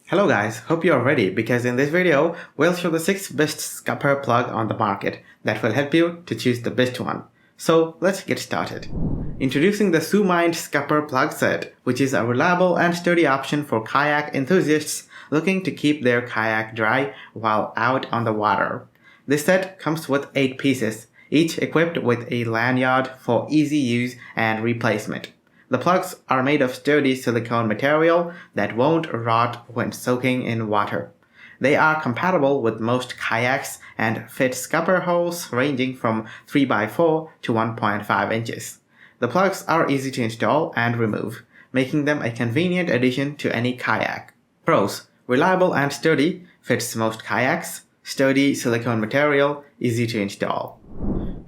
Hello guys, hope you are ready because in this video, we'll show the 6 best Scupper plug on the market that will help you to choose the best one. So let's get started. Introducing the Sumind Scupper plug set, which is a reliable and sturdy option for kayak enthusiasts looking to keep their kayak dry while out on the water. This set comes with 8 pieces, each equipped with a lanyard for easy use and replacement. The plugs are made of sturdy silicone material that won't rot when soaking in water. They are compatible with most kayaks and fit scupper holes ranging from 3x4 to 1.5 inches. The plugs are easy to install and remove, making them a convenient addition to any kayak. Pros: reliable and sturdy, fits most kayaks, sturdy silicone material, easy to install.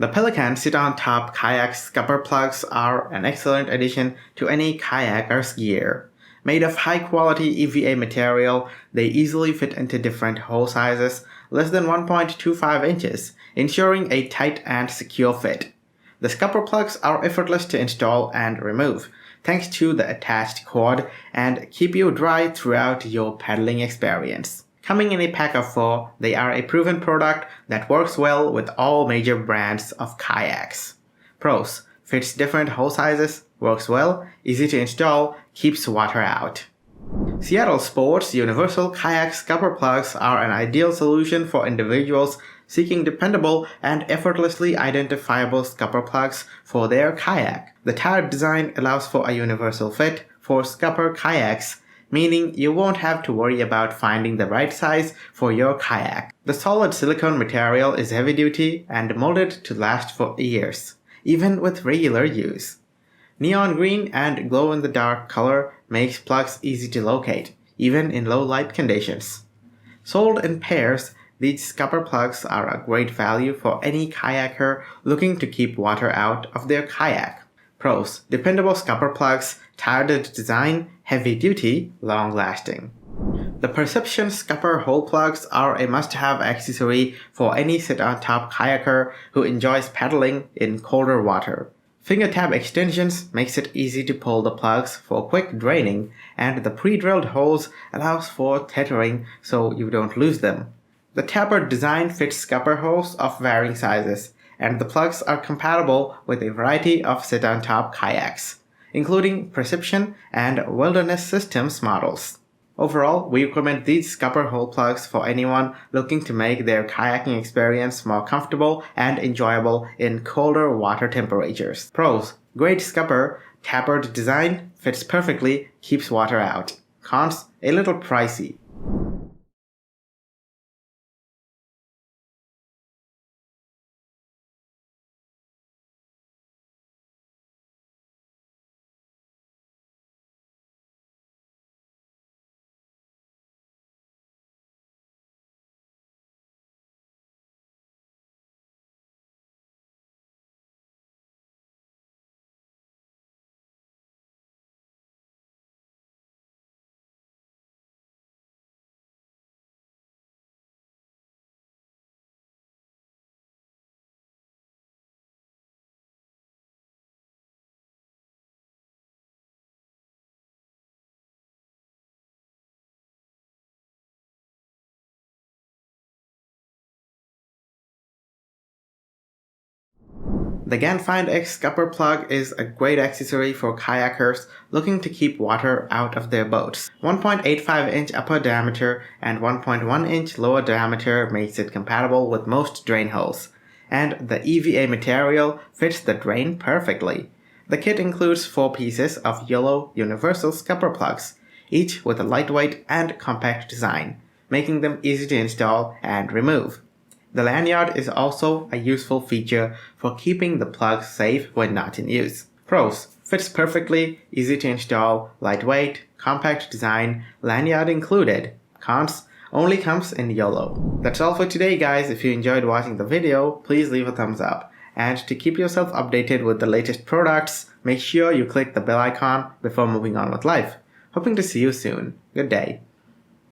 The Pelican sit-on-top kayak scupper plugs are an excellent addition to any kayaker's gear. Made of high-quality EVA material, they easily fit into different hole sizes, less than 1.25 inches, ensuring a tight and secure fit. The scupper plugs are effortless to install and remove, thanks to the attached cord, and keep you dry throughout your paddling experience. Coming in a pack of 4, they are a proven product that works well with all major brands of kayaks. Pros: fits different hole sizes, works well, easy to install, keeps water out. Seattle Sports Universal Kayak Scupper plugs are an ideal solution for individuals seeking dependable and effortlessly identifiable scupper plugs for their kayak. The tire design allows for a universal fit for scupper kayaks, meaning you won't have to worry about finding the right size for your kayak. The solid silicone material is heavy-duty and molded to last for years, even with regular use. Neon green and glow-in-the-dark color makes plugs easy to locate, even in low-light conditions. Sold in pairs, these scupper plugs are a great value for any kayaker looking to keep water out of their kayak. Pros: dependable scupper plugs, tire-did design, heavy-duty, long-lasting. The Perception Scupper hole plugs are a must-have accessory for any sit-on-top kayaker who enjoys paddling in colder water. Finger tab extensions makes it easy to pull the plugs for quick draining, and the pre-drilled holes allows for tethering so you don't lose them. The tapered design fits scupper holes of varying sizes, and the plugs are compatible with a variety of sit-on-top kayaks, including Perception and Wilderness Systems models. Overall, we recommend these scupper hole plugs for anyone looking to make their kayaking experience more comfortable and enjoyable in colder water temperatures. Pros: great scupper, tapered design, fits perfectly, keeps water out. Cons: a little pricey. The GanFindX Scupper plug is a great accessory for kayakers looking to keep water out of their boats. 1.85-inch upper diameter and 1.1-inch lower diameter makes it compatible with most drain holes, and the EVA material fits the drain perfectly. The kit includes 4 pieces of yellow universal scupper plugs, each with a lightweight and compact design, making them easy to install and remove. The lanyard is also a useful feature for keeping the plugs safe when not in use. Pros: fits perfectly, easy to install, lightweight, compact design, lanyard included. Cons: only comes in yellow. That's all for today guys. If you enjoyed watching the video, please leave a thumbs up. And to keep yourself updated with the latest products, make sure you click the bell icon before moving on with life. Hoping to see you soon. Good day.